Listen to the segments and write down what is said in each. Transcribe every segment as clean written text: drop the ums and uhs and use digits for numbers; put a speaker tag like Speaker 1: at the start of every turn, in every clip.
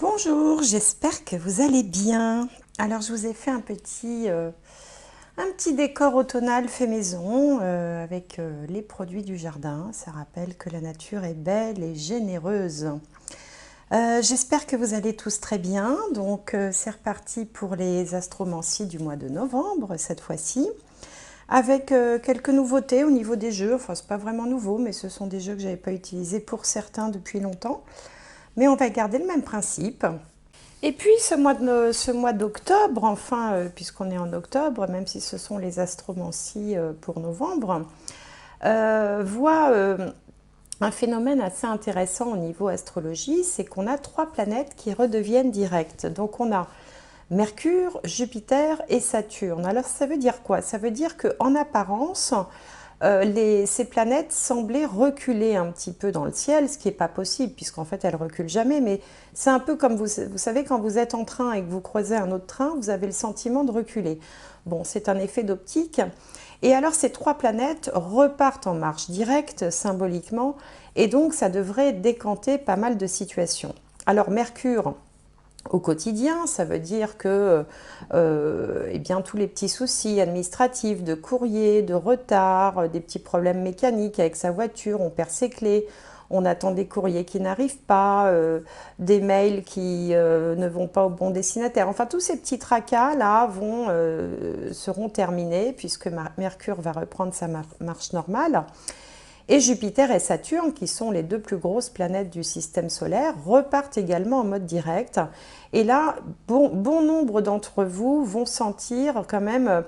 Speaker 1: Bonjour, j'espère que vous allez bien. Alors je vous ai fait un petit décor automnal fait maison avec les produits du jardin. Ça rappelle que la nature est belle et généreuse. J'espère que vous allez tous très bien. Donc c'est reparti pour les astromancies du mois de novembre cette fois-ci. Avec quelques nouveautés au niveau des jeux. Enfin c'est pas vraiment nouveau, mais ce sont des jeux que je n'avais pas utilisés pour certains depuis longtemps. Mais on va garder le même principe. Et puis ce mois d'octobre, enfin, puisqu'on est en octobre, même si ce sont les astromancies pour novembre, voit un phénomène assez intéressant au niveau astrologie, c'est qu'on a 3 planètes qui redeviennent directes. Donc on a Mercure, Jupiter et Saturne. Alors ça veut dire quoi? Ça veut dire qu'en apparence, ces planètes semblaient reculer un petit peu dans le ciel, ce qui n'est pas possible, puisqu'en fait elles ne reculent jamais, mais c'est un peu comme vous savez, quand vous êtes en train et que vous croisez un autre train, vous avez le sentiment de reculer. Bon, c'est un effet d'optique. Et alors ces 3 planètes repartent en marche directe, symboliquement, et donc ça devrait décanter pas mal de situations. Alors Mercure, au quotidien, ça veut dire que eh bien, tous les petits soucis administratifs, de courrier, de retard, des petits problèmes mécaniques avec sa voiture, on perd ses clés, on attend des courriers qui n'arrivent pas, des mails qui ne vont pas au bon destinataire. Enfin, tous ces petits tracas-là seront terminés puisque Mercure va reprendre sa marche normale. Et Jupiter et Saturne, qui sont les 2 plus grosses planètes du système solaire, repartent également en mode direct. Et là, bon nombre d'entre vous vont sentir quand même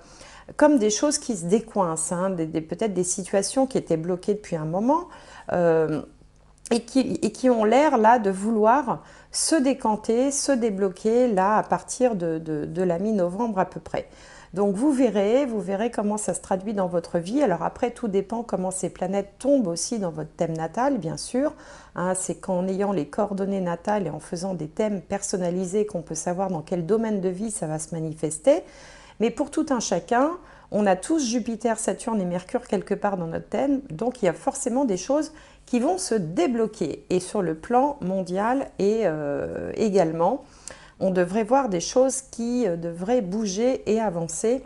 Speaker 1: comme des choses qui se décoincent, hein, peut-être des situations qui étaient bloquées depuis un moment et qui ont l'air là de vouloir se décanter, se débloquer là à partir de la mi-novembre à peu près. Donc vous verrez comment ça se traduit dans votre vie. Alors après, tout dépend comment ces planètes tombent aussi dans votre thème natal, bien sûr. Hein, c'est qu'en ayant les coordonnées natales et en faisant des thèmes personnalisés qu'on peut savoir dans quel domaine de vie ça va se manifester. Mais pour tout un chacun, on a tous Jupiter, Saturne et Mercure quelque part dans notre thème. Donc il y a forcément des choses qui vont se débloquer. Et sur le plan mondial et également, on devrait voir des choses qui devraient bouger et avancer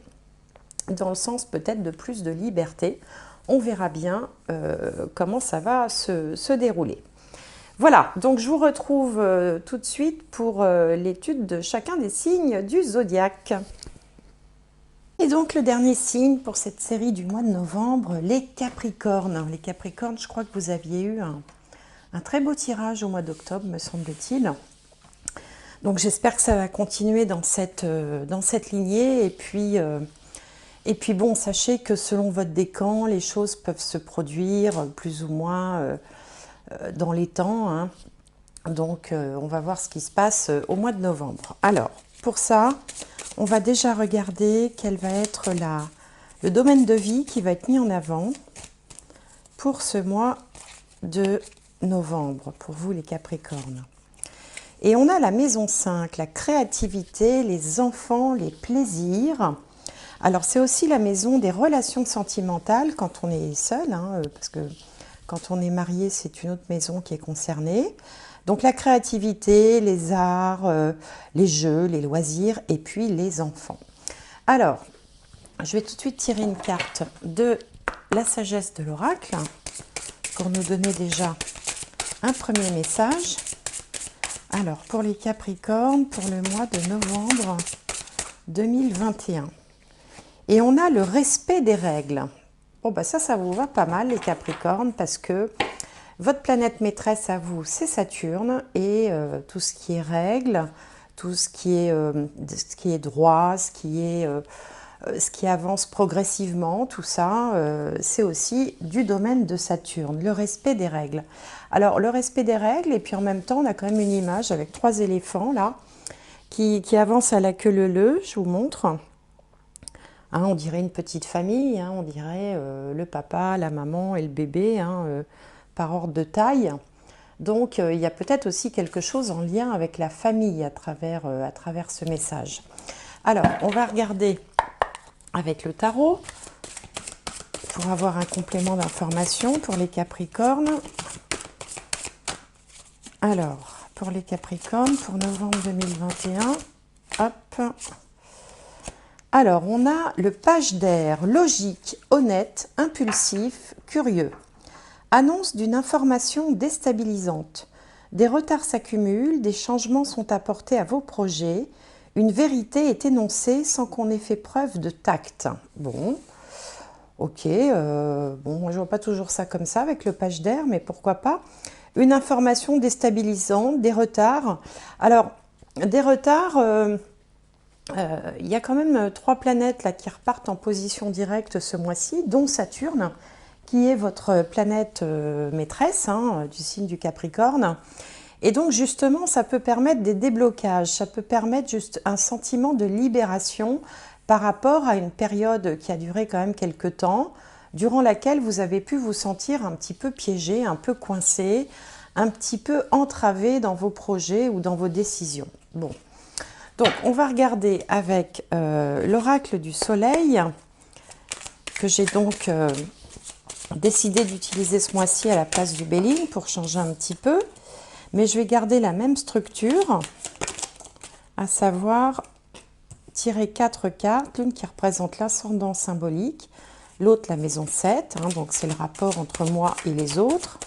Speaker 1: dans le sens peut-être de plus de liberté. On verra bien comment ça va se dérouler. Voilà, donc je vous retrouve tout de suite pour l'étude de chacun des signes du zodiaque. Et donc le dernier signe pour cette série du mois de novembre, les Capricornes. Les Capricornes, je crois que vous aviez eu un très beau tirage au mois d'octobre, me semble-t-il. Donc j'espère que ça va continuer dans cette lignée. Et puis bon, sachez que selon votre décan, les choses peuvent se produire plus ou moins dans les temps. Hein. Donc on va voir ce qui se passe au mois de novembre. Alors, pour ça, on va déjà regarder quel va être le domaine de vie qui va être mis en avant pour ce mois de novembre, pour vous les Capricornes. Et on a la maison 5, la créativité, les enfants, les plaisirs. Alors c'est aussi la maison des relations sentimentales quand on est seul, hein, parce que quand on est marié, c'est une autre maison qui est concernée. Donc la créativité, les arts, les jeux, les loisirs et puis les enfants. Alors, je vais tout de suite tirer une carte de la sagesse de l'oracle pour nous donner déjà un premier message. Alors, pour les Capricornes, pour le mois de novembre 2021. Et on a le respect des règles. Bon, bah ça vous va pas mal, les Capricornes, parce que votre planète maîtresse à vous, c'est Saturne. Et tout ce qui est règles, tout ce qui est droit, ce qui avance progressivement, tout ça, c'est aussi du domaine de Saturne, le respect des règles. Alors, le respect des règles, et puis en même temps, on a quand même une image avec 3 éléphants, là, qui avancent à la queue leu-leu, je vous montre. Hein, on dirait une petite famille, hein, on dirait le papa, la maman et le bébé, hein, par ordre de taille. Donc, il y a peut-être aussi quelque chose en lien avec la famille à travers ce message. Alors, on va regarder avec le tarot pour avoir un complément d'information pour les Capricornes. Alors, pour les Capricornes pour novembre 2021. Hop. Alors, on a le page d'air, logique, honnête, impulsif, curieux. Annonce d'une information déstabilisante. Des retards s'accumulent, des changements sont apportés à vos projets. Une vérité est énoncée sans qu'on ait fait preuve de tact. Bon, ok, bon, moi je vois pas toujours ça comme ça avec le page d'air, mais pourquoi pas. Une information déstabilisante, des retards. Alors, des retards, il y a quand même 3 planètes là, qui repartent en position directe ce mois-ci, dont Saturne, qui est votre planète maîtresse hein, du signe du Capricorne. Et donc justement, ça peut permettre des déblocages, ça peut permettre juste un sentiment de libération par rapport à une période qui a duré quand même quelques temps, durant laquelle vous avez pu vous sentir un petit peu piégé, un peu coincé, un petit peu entravé dans vos projets ou dans vos décisions. Bon, donc on va regarder avec l'oracle du soleil, que j'ai donc décidé d'utiliser ce mois-ci à la place du Béline pour changer un petit peu. Mais je vais garder la même structure, à savoir tirer 4 cartes, l'une qui représente l'ascendant symbolique, l'autre la maison 7, hein, donc c'est le rapport entre moi et les autres.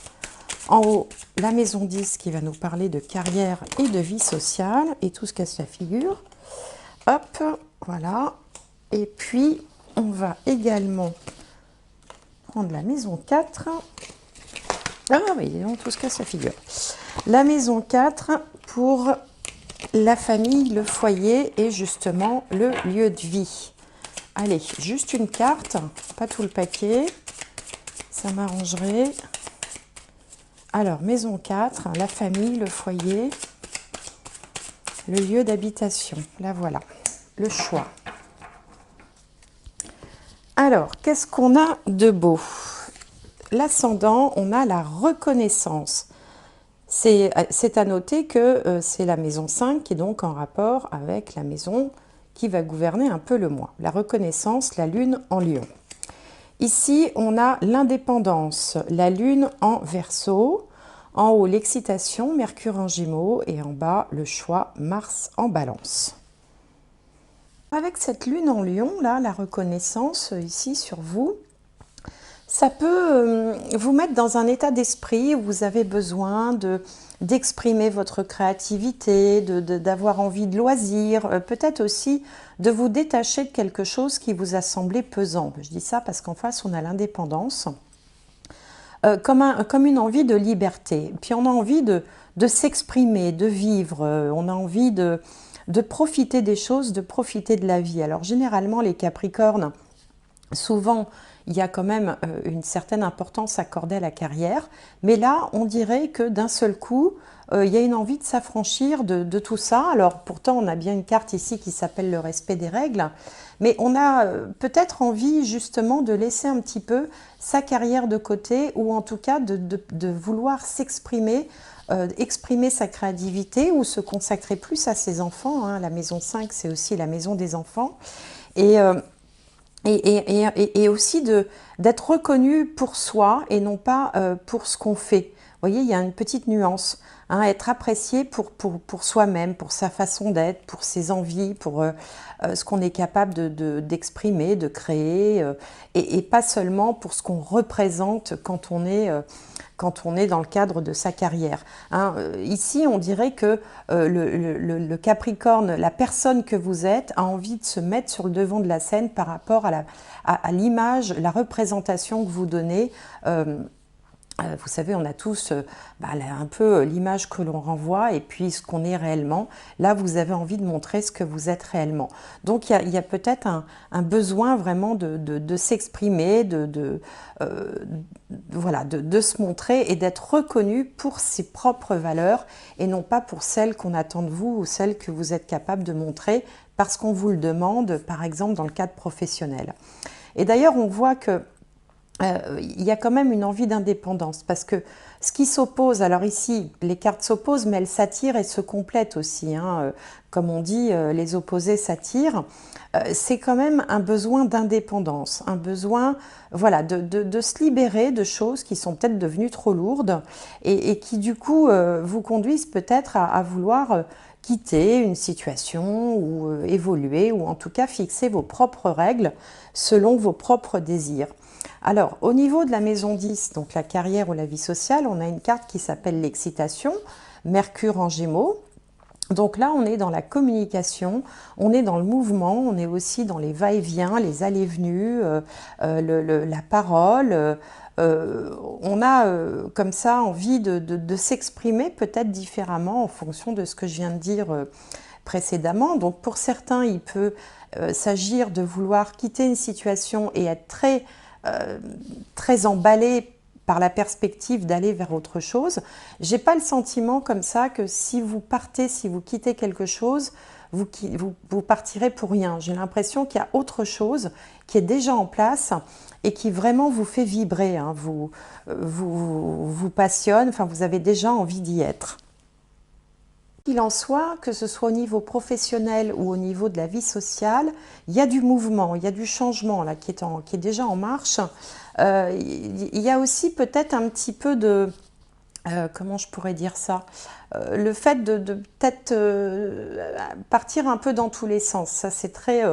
Speaker 1: En haut, la maison 10 qui va nous parler de carrière et de vie sociale et tout ce qu'elle se figure. Hop, voilà. Et puis, on va également prendre la maison 4. Ah oui, donc tout ce qu'elle se figure. La maison 4 pour la famille, le foyer et justement le lieu de vie. Allez, juste une carte, pas tout le paquet, ça m'arrangerait. Alors, maison 4, la famille, le foyer, le lieu d'habitation. Là, voilà, le choix. Alors, qu'est-ce qu'on a de beau? L'ascendant, on a la reconnaissance. C'est à noter que c'est la maison 5 qui est donc en rapport avec la maison qui va gouverner un peu le mois. La reconnaissance, la lune en lion. Ici, on a l'indépendance, la lune en Verseau. En haut, l'excitation, Mercure en Gémeaux. Et en bas, le choix, Mars en Balance. Avec cette lune en lion, là, la reconnaissance ici sur vous, ça peut vous mettre dans un état d'esprit où vous avez besoin d'exprimer votre créativité, d'avoir envie de loisirs, peut-être aussi de vous détacher de quelque chose qui vous a semblé pesant. Je dis ça parce qu'en face, on a l'indépendance, comme une envie de liberté. Puis on a envie de s'exprimer, de vivre, on a envie de profiter des choses, de profiter de la vie. Alors généralement, les Capricornes, souvent, il y a quand même une certaine importance accordée à la carrière. Mais là, on dirait que d'un seul coup, il y a une envie de s'affranchir de tout ça. Alors pourtant, on a bien une carte ici qui s'appelle le respect des règles. Mais on a peut-être envie justement de laisser un petit peu sa carrière de côté ou en tout cas de vouloir s'exprimer, exprimer sa créativité ou se consacrer plus à ses enfants. Hein. La maison 5, c'est aussi la maison des enfants. Et aussi d'être reconnu pour soi et non pas pour ce qu'on fait. Vous voyez, il y a une petite nuance. Hein, être apprécié pour soi-même, pour sa façon d'être, pour ses envies, pour ce qu'on est capable d'exprimer, de créer, et pas seulement pour ce qu'on représente quand on est dans le cadre de sa carrière. Hein, ici, on dirait que le Capricorne, la personne que vous êtes, a envie de se mettre sur le devant de la scène par rapport à l'image, la représentation que vous donnez. Vous savez, on a tous un peu l'image que l'on renvoie et puis ce qu'on est réellement. Là, vous avez envie de montrer ce que vous êtes réellement. Donc, il y a peut-être un besoin vraiment de s'exprimer, voilà, de se montrer et d'être reconnu pour ses propres valeurs et non pas pour celles qu'on attend de vous ou celles que vous êtes capable de montrer parce qu'on vous le demande, par exemple, dans le cadre professionnel. Et d'ailleurs, on voit que il y a quand même une envie d'indépendance parce que ce qui s'oppose, alors ici les cartes s'opposent mais elles s'attirent et se complètent aussi, hein, comme on dit, les opposés s'attirent, c'est quand même un besoin d'indépendance, un besoin voilà, de se libérer de choses qui sont peut-être devenues trop lourdes et qui du coup vous conduisent peut-être à vouloir quitter une situation ou évoluer ou en tout cas fixer vos propres règles selon vos propres désirs. Alors, au niveau de la maison 10, donc la carrière ou la vie sociale, on a une carte qui s'appelle l'excitation, Mercure en Gémeaux. Donc là, on est dans la communication, on est dans le mouvement, on est aussi dans les va-et-vient, les allées-venues, la parole. On a comme ça envie de s'exprimer peut-être différemment en fonction de ce que je viens de dire précédemment. Donc pour certains, il peut s'agir de vouloir quitter une situation et être très emballé par la perspective d'aller vers autre chose. J'ai pas le sentiment comme ça que si vous partez, si vous quittez quelque chose, vous partirez pour rien. J'ai l'impression qu'il y a autre chose qui est déjà en place et qui vraiment vous fait vibrer, hein, vous passionne, enfin vous avez déjà envie d'y être. Qu'il en soit, que ce soit au niveau professionnel ou au niveau de la vie sociale, il y a du mouvement, il y a du changement là, qui est déjà en marche. Il y a aussi peut-être un petit peu de... comment je pourrais dire ça, le fait de peut-être partir un peu dans tous les sens. Ça, c'est très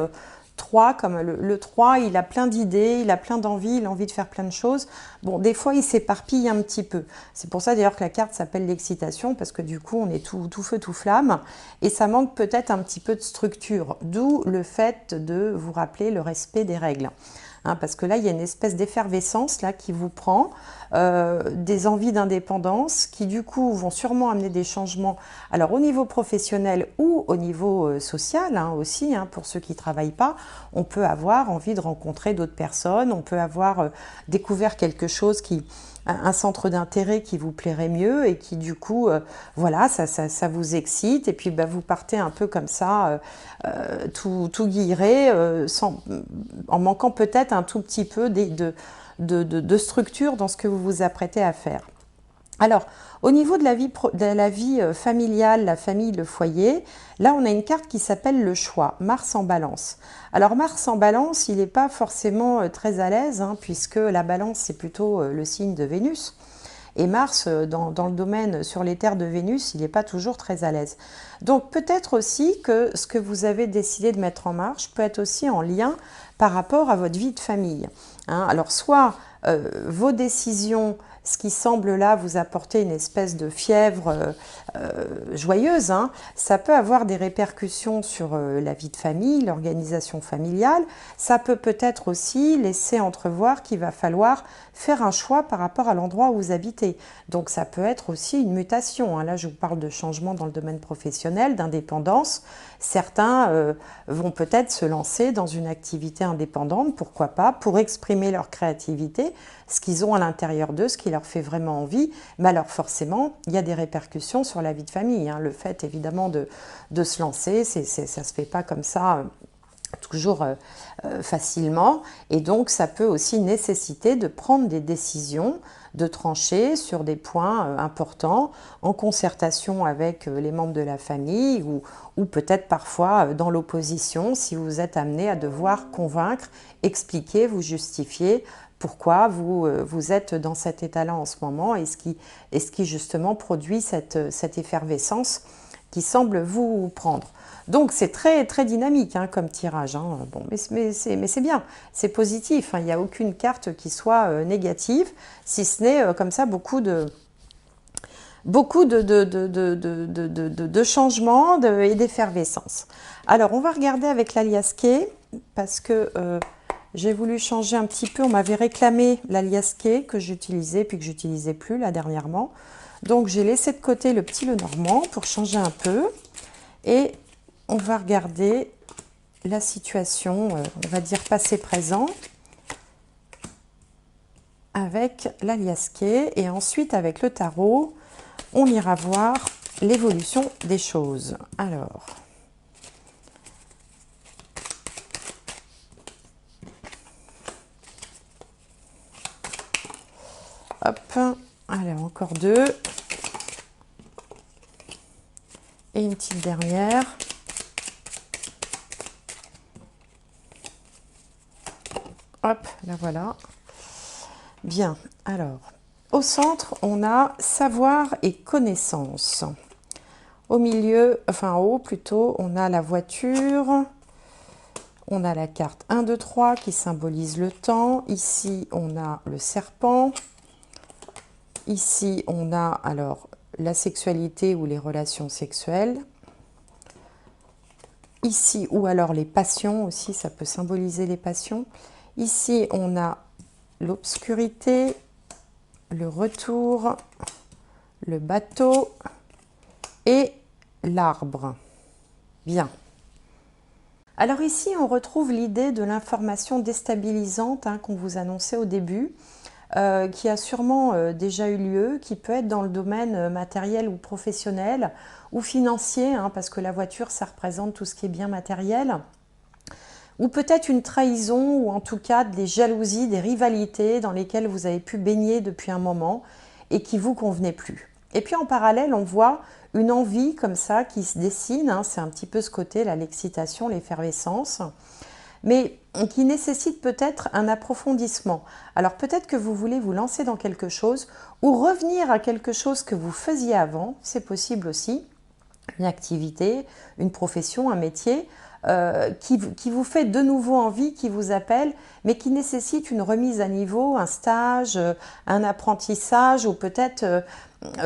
Speaker 1: 3, comme le 3, il a plein d'idées, il a plein d'envies, il a envie de faire plein de choses. Bon, des fois, il s'éparpille un petit peu. C'est pour ça d'ailleurs que la carte s'appelle l'excitation, parce que du coup, on est tout feu, tout flamme, et ça manque peut-être un petit peu de structure, d'où le fait de vous rappeler le respect des règles. Hein, parce que là, il y a une espèce d'effervescence là qui vous prend, des envies d'indépendance qui du coup vont sûrement amener des changements, alors au niveau professionnel ou au niveau social hein, aussi, hein, pour ceux qui ne travaillent pas, on peut avoir envie de rencontrer d'autres personnes, on peut avoir découvert quelque chose un centre d'intérêt qui vous plairait mieux et qui du coup, voilà, ça vous excite et puis bah, vous partez un peu comme ça, tout guilleré, en manquant peut-être un tout petit peu de structure dans ce que vous vous apprêtez à faire. Alors, au niveau de la vie familiale, la famille, le foyer, là on a une carte qui s'appelle le choix, Mars en balance. Alors Mars en balance, il n'est pas forcément très à l'aise, hein, puisque la balance c'est plutôt le signe de Vénus. Et Mars, dans le domaine sur les terres de Vénus, il n'est pas toujours très à l'aise. Donc peut-être aussi que ce que vous avez décidé de mettre en marche peut être aussi en lien par rapport à votre vie de famille. Hein, alors soit vos décisions, ce qui semble là vous apporter une espèce de fièvre joyeuse, hein, ça peut avoir des répercussions sur la vie de famille, l'organisation familiale. Ça peut peut-être aussi laisser entrevoir qu'il va falloir faire un choix par rapport à l'endroit où vous habitez. Donc ça peut être aussi une mutation. Hein. Là, je vous parle de changement dans le domaine professionnel, d'indépendance. Certains vont peut-être se lancer dans une activité indépendante, pourquoi pas, pour exprimer leur créativité, ce qu'ils ont à l'intérieur d'eux, ce qui leur fait vraiment envie. Mais alors forcément, il y a des répercussions sur la vie de famille. Hein. Le fait évidemment de se lancer, ça ne se fait pas comme ça toujours facilement, et donc ça peut aussi nécessiter de prendre des décisions, de trancher sur des points importants en concertation avec les membres de la famille ou peut-être parfois dans l'opposition si vous êtes amené à devoir convaincre, expliquer, vous justifier pourquoi vous êtes dans cet état-là en ce moment et ce qui justement produit cette effervescence qui semble vous prendre. Donc c'est très, très dynamique hein, comme tirage. Hein. Bon, mais c'est bien, c'est positif. Hein. Il n'y a aucune carte qui soit négative, si ce n'est comme ça beaucoup de changements et d'effervescence. Alors on va regarder avec l'alias Key parce que j'ai voulu changer un petit peu. On m'avait réclamé l'alias Key que j'utilisais puis que j'utilisais plus là dernièrement. Donc j'ai laissé de côté le petit Lenormand pour changer un peu et on va regarder la situation, on va dire passé-présent, avec l'alias Key et ensuite avec le tarot, on ira voir l'évolution des choses. Alors, Hop, allez, encore 2. Et une petite dernière. Hop, là voilà. Bien, alors, au centre, on a savoir et connaissance. Au milieu, enfin en haut plutôt, on a la voiture. On a la carte 1, 2, 3 qui symbolise le temps. Ici, on a le serpent. Ici, on a alors la sexualité ou les relations sexuelles. Ici, ou alors les passions aussi, ça peut symboliser les passions. Ici, on a l'obscurité, le retour, le bateau et l'arbre. Bien. Alors ici, on retrouve l'idée de l'information déstabilisante qu'on vous annonçait au début, qui a sûrement déjà eu lieu, qui peut être dans le domaine matériel ou professionnel ou financier, parce que la voiture, ça représente tout ce qui est bien matériel. Ou peut-être une trahison, ou en tout cas des jalousies, des rivalités dans lesquelles vous avez pu baigner depuis un moment et qui ne vous convenaient plus. Et puis en parallèle, on voit une envie comme ça qui se dessine, c'est un petit peu ce côté, là, l'excitation, l'effervescence, mais qui nécessite peut-être un approfondissement. Alors peut-être que vous voulez vous lancer dans quelque chose ou revenir à quelque chose que vous faisiez avant, c'est possible aussi, une activité, une profession, un métier, qui vous fait de nouveau envie, qui vous appelle, mais qui nécessite une remise à niveau, un stage, un apprentissage ou peut-être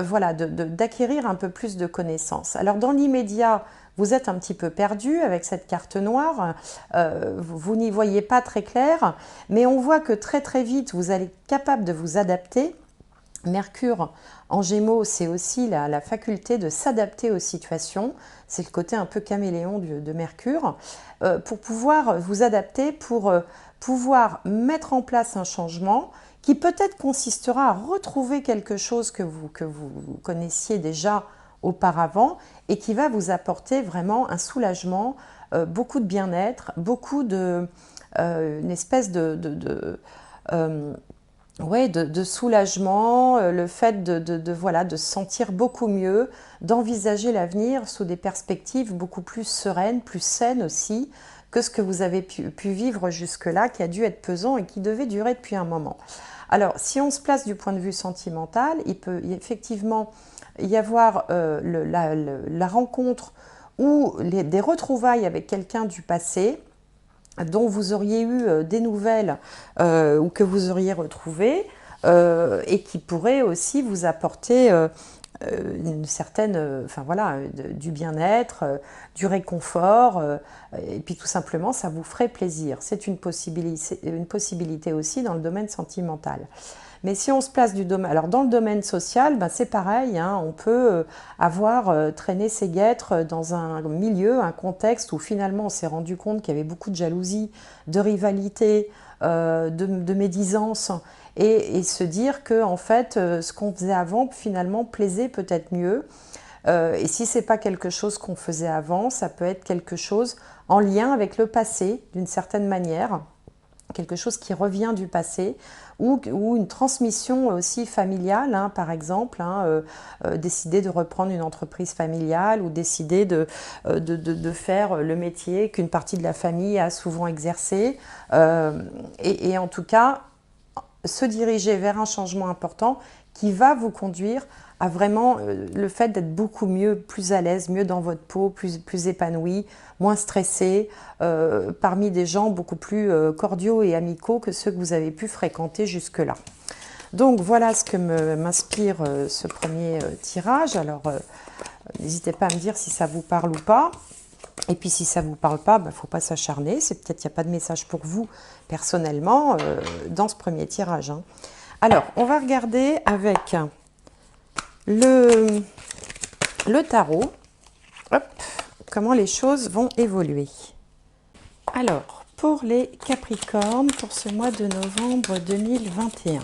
Speaker 1: voilà, d'acquérir un peu plus de connaissances. Alors dans l'immédiat, vous êtes un petit peu perdu avec cette carte noire, vous n'y voyez pas très clair, mais on voit que très très vite, vous allez être capable de vous adapter. Mercure en Gémeaux, c'est aussi la faculté de s'adapter aux situations. C'est le côté un peu caméléon de Mercure. Pour pouvoir vous adapter, pour pouvoir mettre en place un changement qui peut-être consistera à retrouver quelque chose que vous connaissiez déjà auparavant et qui va vous apporter vraiment un soulagement, beaucoup de bien-être, beaucoup de... une espèce ouais, de soulagement, le fait voilà, de se sentir beaucoup mieux, d'envisager l'avenir sous des perspectives beaucoup plus sereines, plus saines aussi, que ce que vous avez pu vivre jusque-là, qui a dû être pesant et qui devait durer depuis un moment. Alors, si on se place du point de vue sentimental, il peut effectivement y avoir la rencontre ou des retrouvailles avec quelqu'un du passé, dont vous auriez eu des nouvelles ou que vous auriez retrouvées et qui pourrait aussi vous apporter une certaine, enfin voilà, du bien-être, du réconfort et puis tout simplement ça vous ferait plaisir. C'est une possibilité aussi dans le domaine sentimental. Mais si on se place du domaine, alors dans le domaine social, ben c'est pareil, on peut avoir traîné ses guêtres dans un milieu, un contexte où finalement on s'est rendu compte qu'il y avait beaucoup de jalousie, de rivalité, de médisance, et se dire que en fait ce qu'on faisait avant finalement plaisait peut-être mieux. Et si c'est pas quelque chose qu'on faisait avant, ça peut être quelque chose en lien avec le passé d'une certaine manière, quelque chose qui revient du passé, ou une transmission aussi familiale, par exemple, décider de reprendre une entreprise familiale ou décider de faire le métier qu'une partie de la famille a souvent exercé, et en tout cas se diriger vers un changement important qui va vous conduire à vraiment le fait d'être beaucoup mieux, plus à l'aise, mieux dans votre peau, plus épanoui, moins stressé, parmi des gens beaucoup plus cordiaux et amicaux que ceux que vous avez pu fréquenter jusque-là. Donc voilà ce que m'inspire ce premier tirage. Alors n'hésitez pas à me dire si ça vous parle ou pas. Et puis si ça ne vous parle pas, il ne faut pas s'acharner. C'est peut-être qu'il n'y a pas de message pour vous personnellement dans ce premier tirage. Alors, on va regarder avec le tarot, hop, comment les choses vont évoluer. Alors, pour les Capricornes, pour ce mois de novembre 2021.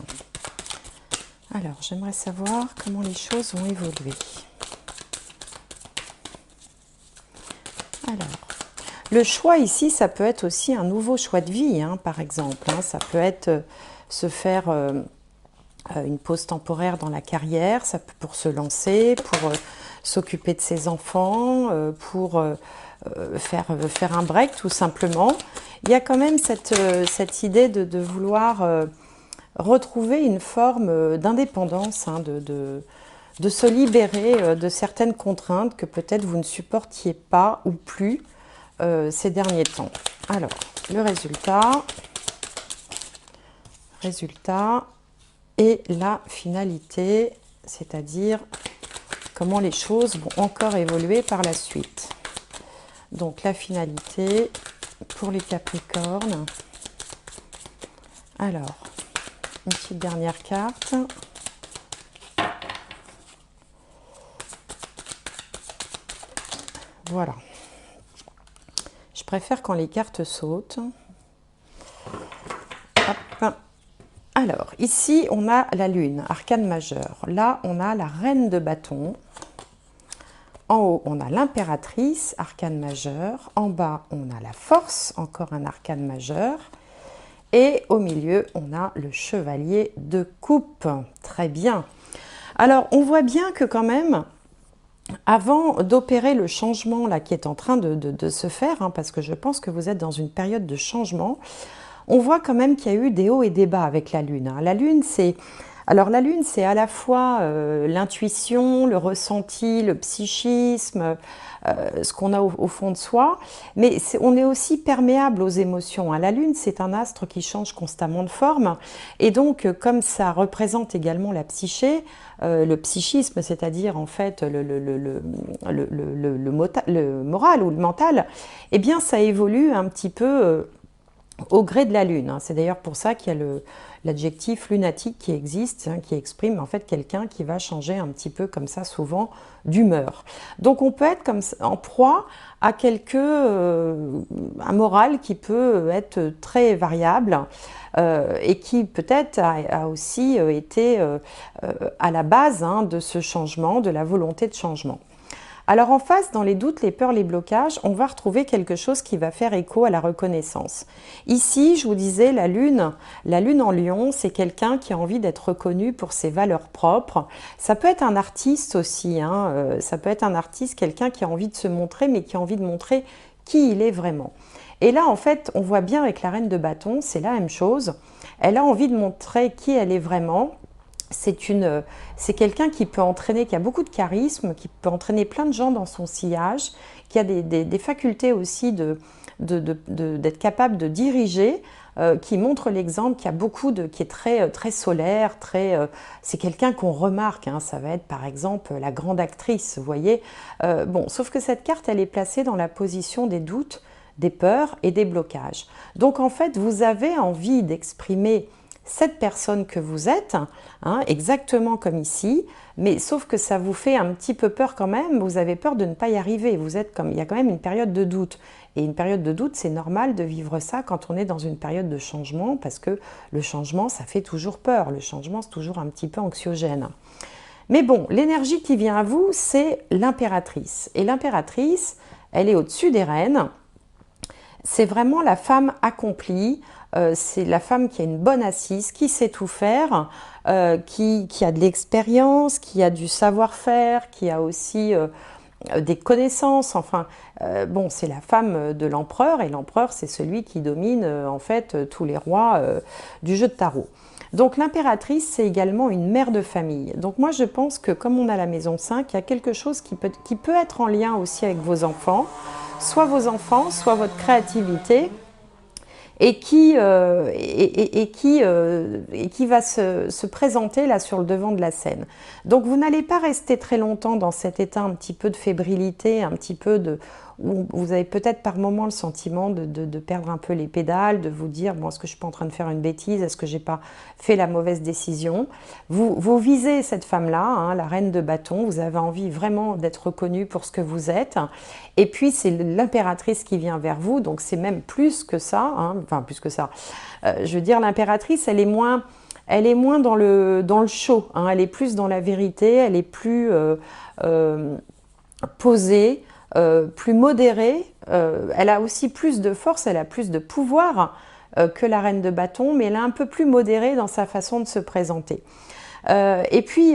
Speaker 1: Alors, j'aimerais savoir comment les choses vont évoluer. Alors, le choix ici, ça peut être aussi un nouveau choix de vie, par exemple. Ça peut être se faire une pause temporaire dans la carrière, ça peut pour se lancer, pour s'occuper de ses enfants, pour faire un break tout simplement. Il y a quand même cette idée de vouloir retrouver une forme d'indépendance, hein, de se libérer de certaines contraintes que peut-être vous ne supportiez pas ou plus ces derniers temps. Alors, le résultat et la finalité, c'est-à-dire comment les choses vont encore évoluer par la suite. Donc la finalité pour les Capricornes. Alors, une petite dernière carte. Voilà. Je préfère quand les cartes sautent. Hop. Alors, ici, on a la Lune, arcane majeur. Là, on a la Reine de bâton. En haut, on a l'impératrice, arcane majeur. En bas, on a la force, encore un arcane majeur. Et au milieu, on a le chevalier de coupe. Très bien. Alors, on voit bien que quand même, avant d'opérer le changement là, qui est en train de se faire, hein, parce que je pense que vous êtes dans une période de changement, on voit quand même qu'il y a eu des hauts et des bas avec la Lune. Hein. La Lune, c'est à la fois l'intuition, le ressenti, le psychisme, ce qu'on a au fond de soi, mais on est aussi perméable aux émotions. Hein. La Lune, c'est un astre qui change constamment de forme, et donc comme ça représente également la psyché, le psychisme, c'est-à-dire en fait le moral ou le mental, eh bien ça évolue un petit peu au gré de la Lune. C'est d'ailleurs pour ça qu'il y a l'adjectif lunatique qui existe, hein, qui exprime en fait quelqu'un qui va changer un petit peu comme ça souvent d'humeur. Donc on peut être comme ça, en proie à un moral qui peut être très variable et qui peut-être a aussi été à la base, hein, de ce changement, de la volonté de changement. Alors en face, dans les doutes, les peurs, les blocages, on va retrouver quelque chose qui va faire écho à la reconnaissance. Ici, je vous disais, la lune en Lion, c'est quelqu'un qui a envie d'être reconnu pour ses valeurs propres. Ça peut être un artiste aussi, hein, ça peut être un artiste, quelqu'un qui a envie de se montrer, mais qui a envie de montrer qui il est vraiment. Et là, en fait, on voit bien avec la Reine de bâton, c'est la même chose. Elle a envie de montrer qui elle est vraiment. C'est quelqu'un qui peut entraîner, qui a beaucoup de charisme, qui peut entraîner plein de gens dans son sillage, qui a des facultés aussi d'être capable de diriger, qui montre l'exemple, qui est très solaire, c'est quelqu'un qu'on remarque, hein, ça va être par exemple la grande actrice, vous voyez. Bon, sauf que cette carte, elle est placée dans la position des doutes, des peurs et des blocages. Donc en fait, vous avez envie d'exprimer cette personne que vous êtes, hein, exactement comme ici, mais sauf que ça vous fait un petit peu peur quand même, vous avez peur de ne pas y arriver, il y a quand même une période de doute. Et une période de doute, c'est normal de vivre ça quand on est dans une période de changement, parce que le changement, ça fait toujours peur, le changement, c'est toujours un petit peu anxiogène. Mais bon, l'énergie qui vient à vous, c'est l'impératrice. Et l'impératrice, elle est au-dessus des reines. C'est vraiment la femme accomplie, c'est la femme qui a une bonne assise, qui sait tout faire, qui a de l'expérience, qui a du savoir-faire, qui a aussi des connaissances. Enfin, bon, c'est la femme de l'empereur, et l'empereur, c'est celui qui domine en fait tous les rois du jeu de tarot. Donc l'impératrice, c'est également une mère de famille. Donc moi, je pense que comme on a la maison 5, il y a quelque chose qui peut être en lien aussi avec vos enfants, soit votre créativité, et qui va se présenter là sur le devant de la scène. Donc vous n'allez pas rester très longtemps dans cet état un petit peu de fébrilité, un petit peu où vous avez peut-être par moment le sentiment de perdre un peu les pédales, de vous dire bon, est-ce que je suis pas en train de faire une bêtise, est-ce que j'ai pas fait la mauvaise décision. Vous visez cette femme-là, hein, la Reine de bâton, vous avez envie vraiment d'être reconnue pour ce que vous êtes, et puis c'est l'impératrice qui vient vers vous, donc c'est même plus que ça, hein, enfin plus que ça. Je veux dire, l'impératrice, elle est moins dans le show, hein, elle est plus dans la vérité, elle est plus posée, plus modérée, elle a aussi plus de force, elle a plus de pouvoir que la Reine de bâton, mais elle est un peu plus modérée dans sa façon de se présenter. Et puis,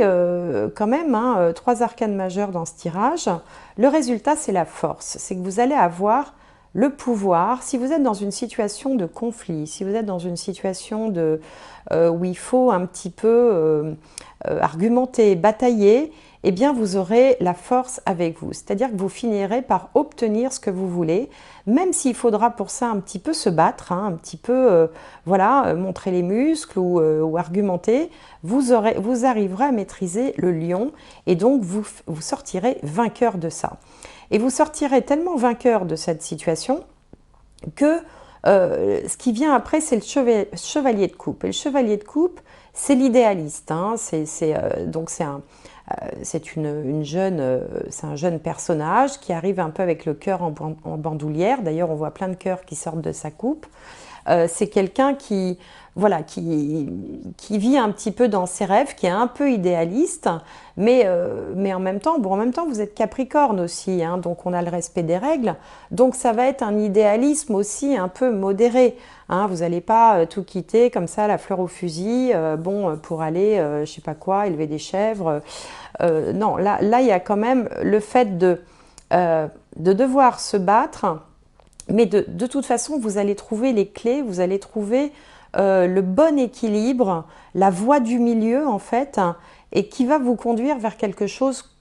Speaker 1: quand même, hein, 3 arcanes majeures dans ce tirage. Le résultat, c'est la force. C'est que vous allez avoir le pouvoir. Si vous êtes dans une situation de conflit, si vous êtes dans une situation où il faut un petit peu argumenter, batailler, eh bien vous aurez la force avec vous. C'est-à-dire que vous finirez par obtenir ce que vous voulez, même s'il faudra pour ça un petit peu se battre, hein, un petit peu voilà, montrer les muscles ou argumenter, vous arriverez à maîtriser le lion et donc vous sortirez vainqueur de ça. Et vous sortirez tellement vainqueur de cette situation que ce qui vient après, c'est le chevalier de coupe. Et le chevalier de coupe, c'est l'idéaliste. Hein, donc c'est un jeune personnage qui arrive un peu avec le cœur en bandoulière. D'ailleurs, on voit plein de cœurs qui sortent de sa coupe. C'est quelqu'un qui vit un petit peu dans ses rêves, qui est un peu idéaliste, mais en même temps, vous êtes Capricorne aussi, hein, donc on a le respect des règles. Donc ça va être un idéalisme aussi un peu modéré. Hein, vous n'allez pas tout quitter comme ça, la fleur au fusil, pour aller, je sais pas quoi, élever des chèvres. Non, là, il y a quand même le fait de devoir se battre. Mais de toute façon, vous allez trouver les clés, vous allez trouver le bon équilibre, la voie du milieu en fait, hein, et qui va vous conduire vers quelque chose,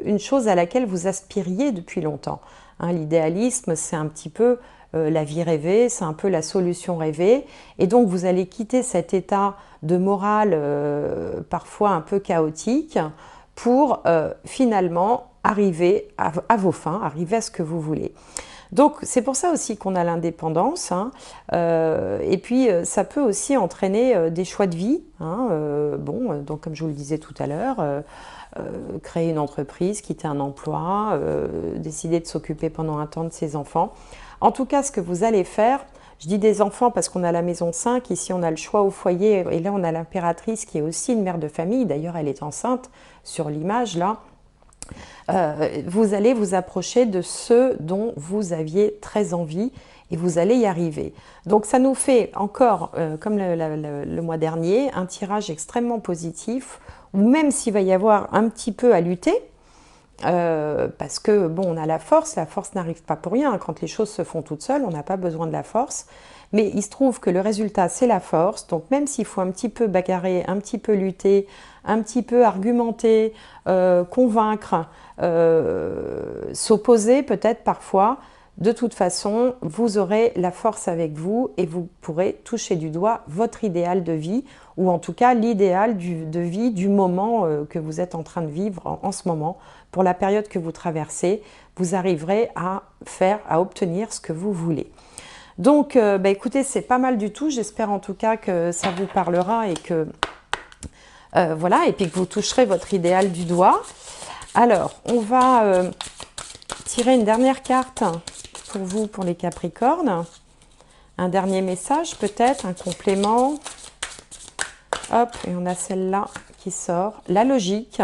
Speaker 1: une chose à laquelle vous aspiriez depuis longtemps. Hein, l'idéalisme, c'est un petit peu la vie rêvée, c'est un peu la solution rêvée, et donc vous allez quitter cet état de morale parfois un peu chaotique pour finalement arriver à vos fins, arriver à ce que vous voulez. Donc c'est pour ça aussi qu'on a l'indépendance, hein, et puis ça peut aussi entraîner des choix de vie, hein, donc comme je vous le disais tout à l'heure, créer une entreprise, quitter un emploi, décider de s'occuper pendant un temps de ses enfants. En tout cas, ce que vous allez faire, je dis des enfants parce qu'on a la maison 5, ici on a le choix au foyer, et là on a l'impératrice qui est aussi une mère de famille, d'ailleurs elle est enceinte sur l'image là. Vous allez vous approcher de ceux dont vous aviez très envie et vous allez y arriver. Donc ça nous fait encore, comme le mois dernier, un tirage extrêmement positif, où même s'il va y avoir un petit peu à lutter, parce que bon, on a la force n'arrive pas pour rien, quand les choses se font toutes seules, on n'a pas besoin de la force, mais il se trouve que le résultat c'est la force, donc même s'il faut un petit peu bagarrer, un petit peu lutter, un petit peu argumenter, convaincre, s'opposer peut-être parfois, de toute façon, vous aurez la force avec vous et vous pourrez toucher du doigt votre idéal de vie, ou en tout cas l'idéal de vie du moment que vous êtes en train de vivre en ce moment. Pour la période que vous traversez, vous arriverez à obtenir ce que vous voulez. Donc, écoutez, c'est pas mal du tout. J'espère en tout cas que ça vous parlera et que voilà, et puis que vous toucherez votre idéal du doigt. Alors, on va tirer une dernière carte pour vous, pour les Capricornes. Un dernier message peut-être, un complément. Hop, et on a celle-là qui sort. La logique.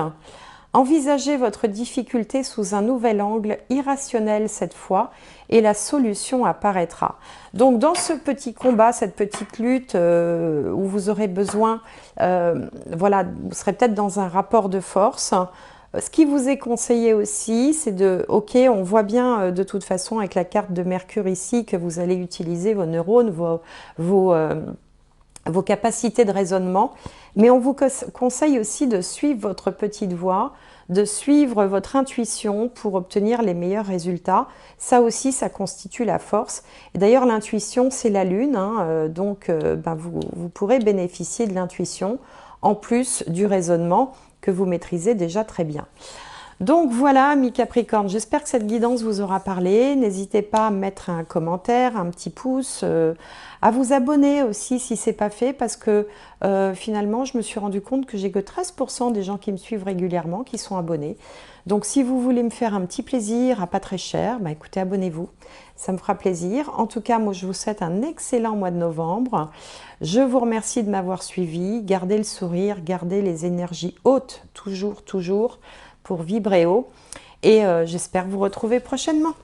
Speaker 1: Envisagez votre difficulté sous un nouvel angle, irrationnel cette fois, et la solution apparaîtra. Donc dans ce petit combat, cette petite lutte où vous aurez besoin, voilà, vous serez peut-être dans un rapport de force. Ce qui vous est conseillé aussi, c'est ok, on voit bien de toute façon avec la carte de Mercure ici que vous allez utiliser vos neurones, vos capacités de raisonnement, mais on vous conseille aussi de suivre votre petite voie, de suivre votre intuition pour obtenir les meilleurs résultats. Ça aussi, ça constitue la force. Et d'ailleurs, l'intuition, c'est la lune, hein, donc vous pourrez bénéficier de l'intuition en plus du raisonnement que vous maîtrisez déjà très bien. Donc voilà, amis Capricorne, j'espère que cette guidance vous aura parlé. N'hésitez pas à mettre un commentaire, un petit pouce, à vous abonner aussi si ce n'est pas fait, parce que finalement, je me suis rendu compte que j'ai que 13% des gens qui me suivent régulièrement qui sont abonnés. Donc si vous voulez me faire un petit plaisir à pas très cher, écoutez, abonnez-vous, ça me fera plaisir. En tout cas, moi je vous souhaite un excellent mois de novembre. Je vous remercie de m'avoir suivi. Gardez le sourire, gardez les énergies hautes, toujours, toujours, pour vibrer haut. Et j'espère vous retrouver prochainement.